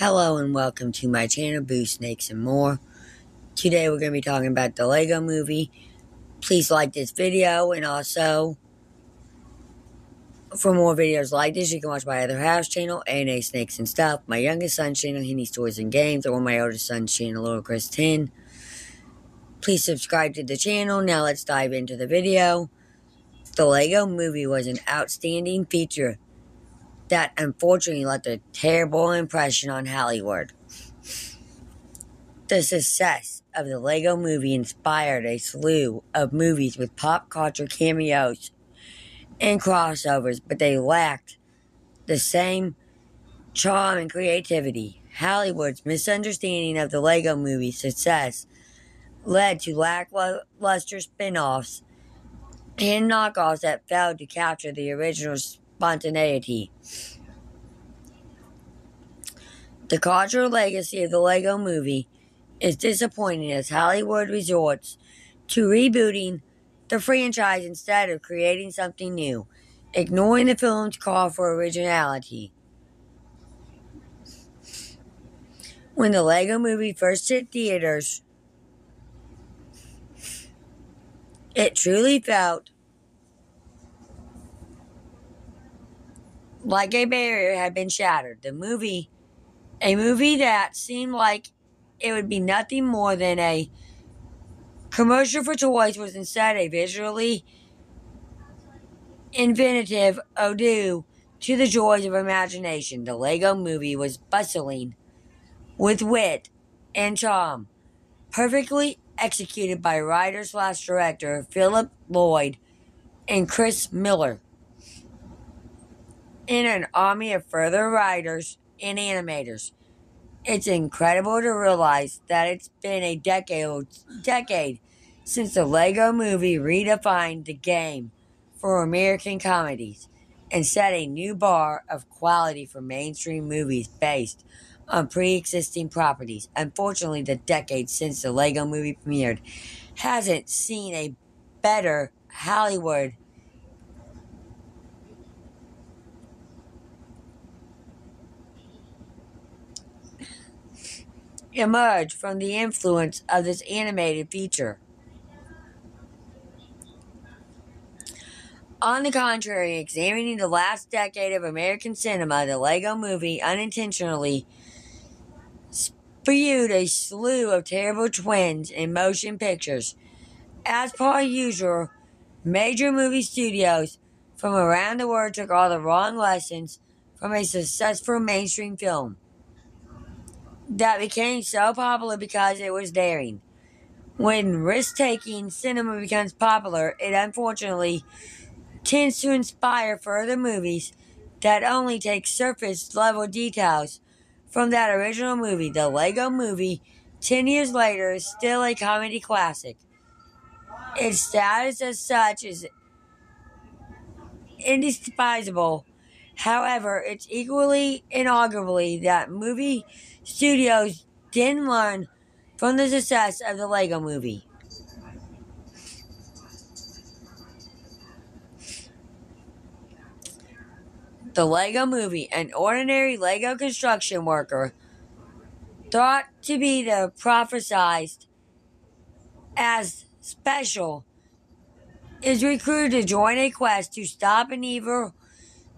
Hello and welcome to my channel, Boo Snakes and More. Today we're going to be talking about the Lego Movie. Please like this video, and also for more videos like this, you can watch my other house channel, A&A Snakes and Stuff, my youngest son's channel, Henny's Toys and Games, or my oldest son's channel, Little Chris 10. Please subscribe to the channel. Now let's dive into the video. The Lego Movie was an outstanding feature that unfortunately left a terrible impression on Hollywood. The success of the Lego Movie inspired a slew of movies with pop culture cameos and crossovers, but they lacked the same charm and creativity. Hollywood's misunderstanding of the Lego Movie's success led to lackluster spin-offs and knockoffs that failed to capture the original spontaneity. The cultural legacy of the Lego Movie is disappointing as Hollywood resorts to rebooting the franchise instead of creating something new, ignoring the film's call for originality. When the Lego Movie first hit theaters, it truly felt like a barrier had been shattered. A movie that seemed like it would be nothing more than a commercial for toys was instead a visually inventive ode to the joys of imagination. The Lego Movie was bustling with wit and charm, perfectly executed by writer/director Philip Lloyd and Chris Miller, and an army of further writers and animators. It's incredible to realize that it's been a decade since the Lego Movie redefined the game for American comedies and set a new bar of quality for mainstream movies based on pre-existing properties. Unfortunately, the decade since the Lego Movie premiered hasn't seen a better Hollywood emerge from the influence of this animated feature. On the contrary, examining the last decade of American cinema, the Lego Movie unintentionally spewed a slew of terrible twins in motion pictures. As per usual, major movie studios from around the world took all the wrong lessons from a successful mainstream film that became so popular because it was daring. When risk-taking cinema becomes popular, it unfortunately tends to inspire further movies that only take surface-level details from that original movie. The Lego Movie, 10 years later, is still a comedy classic. Its status as such is indisputable. However, it's equally inarguably that movie studios didn't learn from the success of the Lego Movie. The Lego Movie, an ordinary Lego construction worker, thought to be the prophesized as special, is recruited to join a quest to stop an evil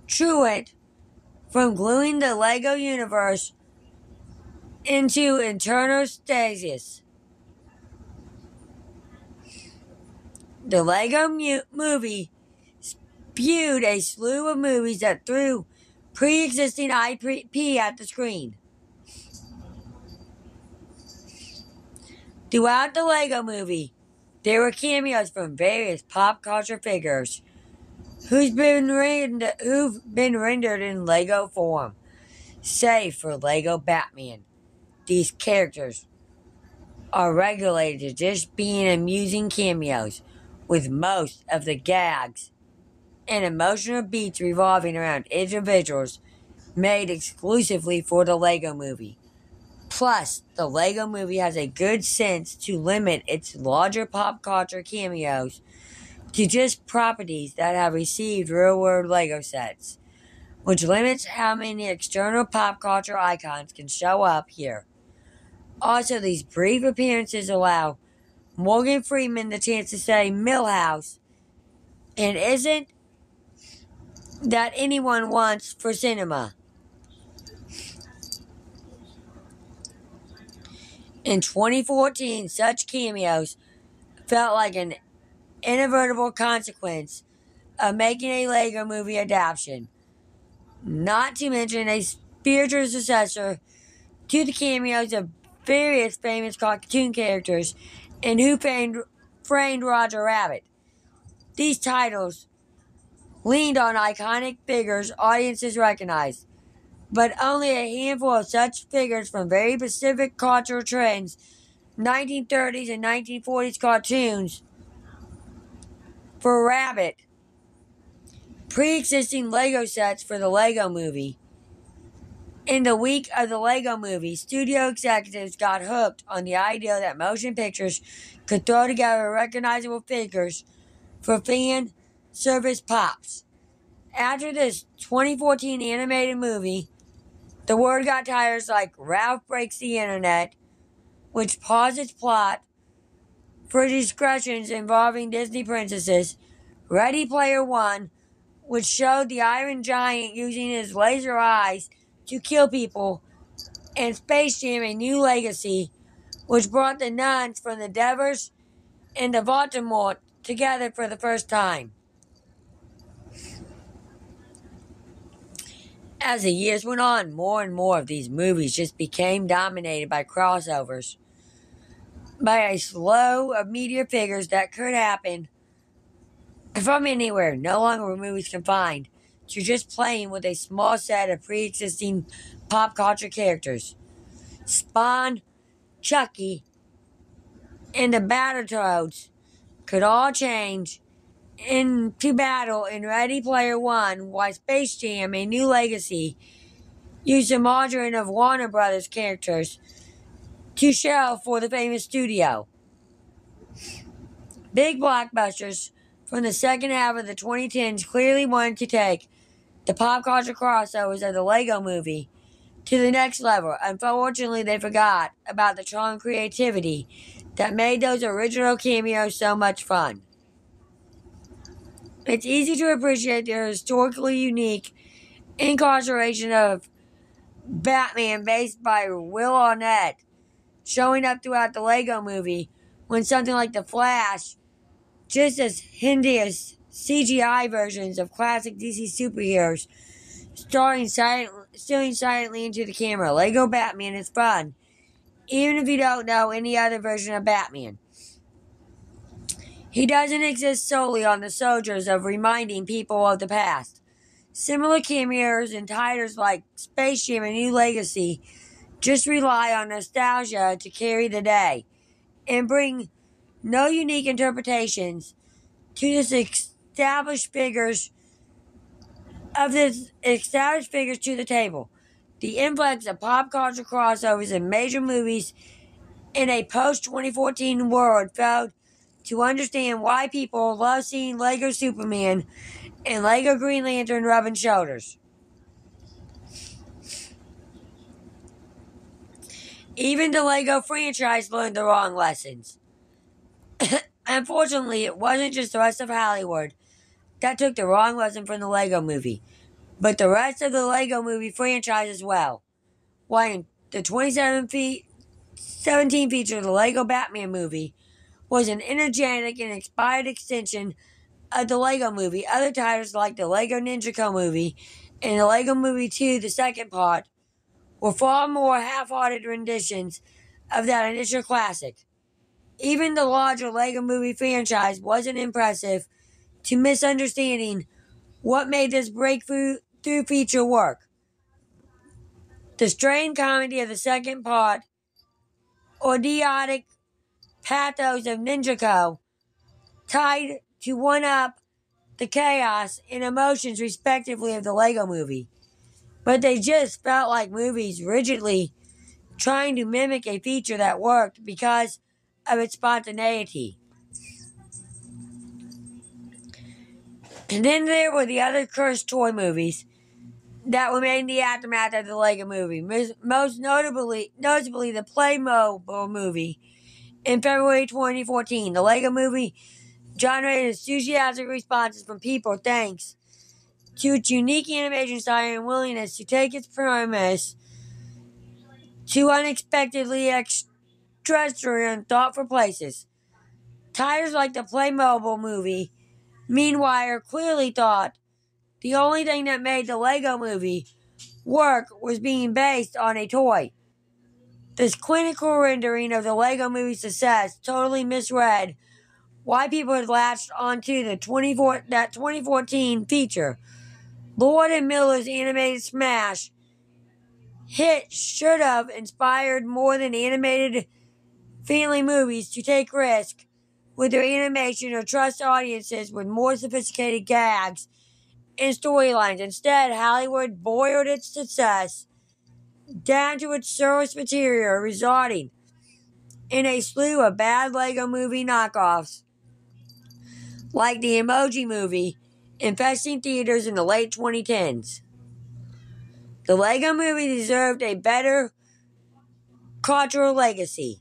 truant from gluing the Lego universe into eternal stasis. The Lego Movie spewed a slew of movies that threw pre-existing IP at the screen. Throughout the Lego Movie, there were cameos from various pop culture figures who've been rendered in Lego form, save for Lego Batman. These characters are regulated to just being amusing cameos, with most of the gags and emotional beats revolving around individuals made exclusively for the Lego Movie. Plus, the Lego Movie has a good sense to limit its larger pop culture cameos to just properties that have received real-world Lego sets. which limits how many external pop culture icons can show up here. Also, these brief appearances allow Morgan Freeman the chance to say Milhouse, and isn't that anyone wants for cinema. In 2014, such cameos felt like an inevitable consequence of making a Lego movie adaptation, not to mention a spiritual successor to the cameos of various famous cartoon characters in Framed Roger Rabbit. These titles leaned on iconic figures audiences recognized, but only a handful of such figures from very specific cultural trends, 1930s and 1940s cartoons, for Rabbit, pre-existing Lego sets for the Lego Movie. In the week of the Lego Movie, studio executives got hooked on the idea that motion pictures could throw together recognizable figures for fan service pops. After this 2014 animated movie, the word got titles like Ralph Breaks the Internet, which paused its plot for discussions involving Disney princesses, Ready Player One, which showed the Iron Giant using his laser eyes to kill people, and Space Jam: A New Legacy, which brought the nuns from the Devers and the Voldemort together for the first time. As the years went on, more and more of these movies just became dominated by crossovers, by a flow of media figures that could happen from anywhere. No longer were movies confined to just playing with a small set of pre-existing pop culture characters. Spawn, Chucky, and the Battletoads could all change into battle in Ready Player One, while Space Jam: A New Legacy used a margarine of Warner Brothers characters to show for the famous studio. Big blockbusters from the second half of the 2010s clearly wanted to take the pop culture crossovers of the Lego Movie to the next level. Unfortunately, they forgot about the charm and creativity that made those original cameos so much fun. It's easy to appreciate their historically unique incarceration of Batman based by Will Arnett showing up throughout the Lego Movie when something like The Flash, just as hideous CGI versions of classic DC superheroes, staring silently into the camera. Lego Batman is fun, even if you don't know any other version of Batman. He doesn't exist solely on the soldiers of reminding people of the past. Similar cameos in titles like Space Jam: A New Legacy just rely on nostalgia to carry the day and bring no unique interpretations to this established figures to the table. The influx of pop culture crossovers in major movies in a post-2014 world failed to understand why people love seeing Lego Superman and Lego Green Lantern rubbing shoulders. Even the Lego franchise learned the wrong lessons. Unfortunately, it wasn't just the rest of Hollywood that took the wrong lesson from the Lego Movie, but the rest of the Lego Movie franchise as well. While the 2017 feature of the Lego Batman movie was an energetic and inspired extension of the Lego Movie, other titles like the Lego Ninja Co. movie and the Lego Movie 2, the second part, were far more half-hearted renditions of that initial classic. Even the larger Lego Movie franchise wasn't impressive to misunderstanding what made this breakthrough feature work. The strained comedy of the second part, or idiotic pathos of Ninja Co., tied to one-up the chaos and emotions respectively of the Lego Movie. But they just felt like movies rigidly trying to mimic a feature that worked because of its spontaneity. And then there were the other cursed toy movies that were made in the aftermath of the Lego movie. Most notably the Playmobil movie in February 2014. The Lego movie generated enthusiastic responses from people thanks to its unique animation style and willingness to take its premise to unexpectedly extraterrestrial and thoughtful places. Titles like the Playmobil movie, meanwhile, clearly thought the only thing that made the Lego movie work was being based on a toy. This clinical rendering of the Lego movie's success totally misread why people had latched onto the 2014 feature. Lord and Miller's animated smash hit should have inspired more than animated family movies to take risks with their animation or trust audiences with more sophisticated gags and storylines. Instead, Hollywood boiled its success down to its source material, resulting in a slew of bad Lego movie knockoffs, like the Emoji Movie, infesting theaters in the late 2010s. The Lego Movie deserved a better cultural legacy.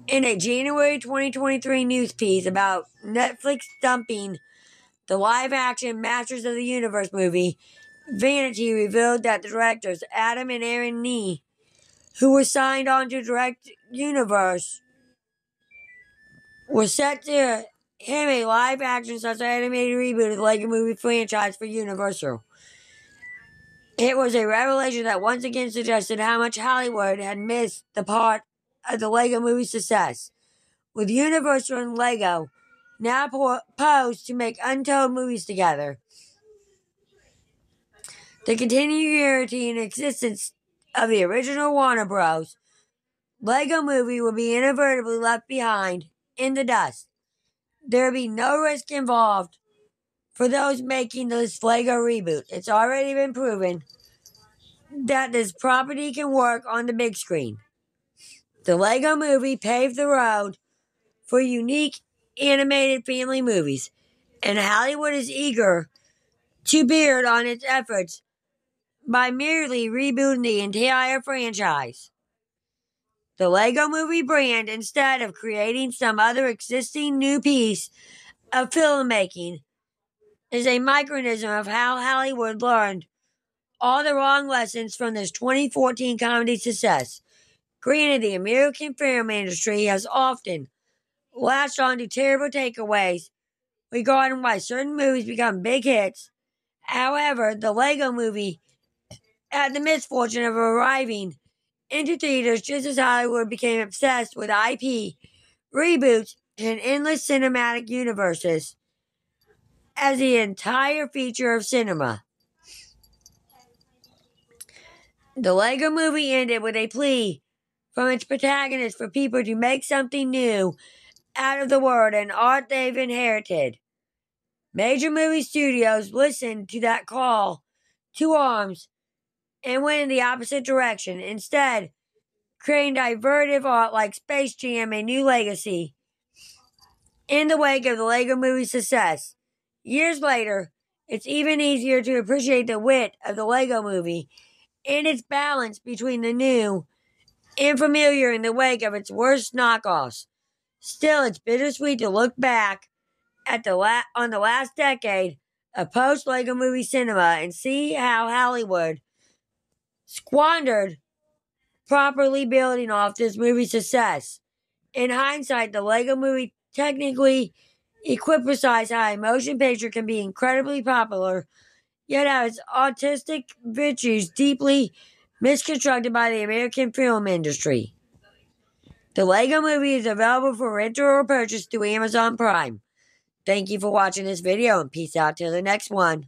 In a January 2023 news piece about Netflix dumping the live-action Masters of the Universe movie, Vanity revealed that the directors Adam and Aaron Nee, who were signed on to direct Universe, were set to have a live-action / animated reboot of the Lego Movie franchise for Universal. It was a revelation that once again suggested how much Hollywood had missed the part of the Lego Movie's success, with Universal and Lego now posed to make untold movies together. The continuity and existence of the original Warner Bros. Lego Movie will be inadvertently left behind in the dust. There will be no risk involved for those making this Lego reboot. It's already been proven that this property can work on the big screen. The Lego Movie paved the road for unique animated family movies, and Hollywood is eager to build on its efforts by merely rebooting the entire franchise. The Lego Movie brand, instead of creating some other existing new piece of filmmaking, is a microcosm of how Hollywood learned all the wrong lessons from this 2014 comedy success. Granted, the American film industry has often latched on to terrible takeaways regarding why certain movies become big hits. However, the Lego Movie had the misfortune of arriving into theaters just as Hollywood became obsessed with IP, reboots, and endless cinematic universes as the entire feature of cinema. The Lego Movie ended with a plea from its protagonist for people to make something new out of the world and art they've inherited. Major movie studios listened to that call to arms and went in the opposite direction, instead creating divertive art like Space Jam: A New Legacy in the wake of the Lego Movie's success. Years later, it's even easier to appreciate the wit of the Lego Movie and its balance between the new and familiar in the wake of its worst knockoffs. Still, it's bittersweet to look back at on the last decade of post-Lego Movie cinema and see how Hollywood squandered properly building off this movie's success. In hindsight, the Lego Movie technically equipifies how a motion picture can be incredibly popular, yet how its artistic virtues deeply misconstructed by the American film industry. The Lego Movie is available for rental or purchase through Amazon Prime. Thank you for watching this video and peace out till the next one.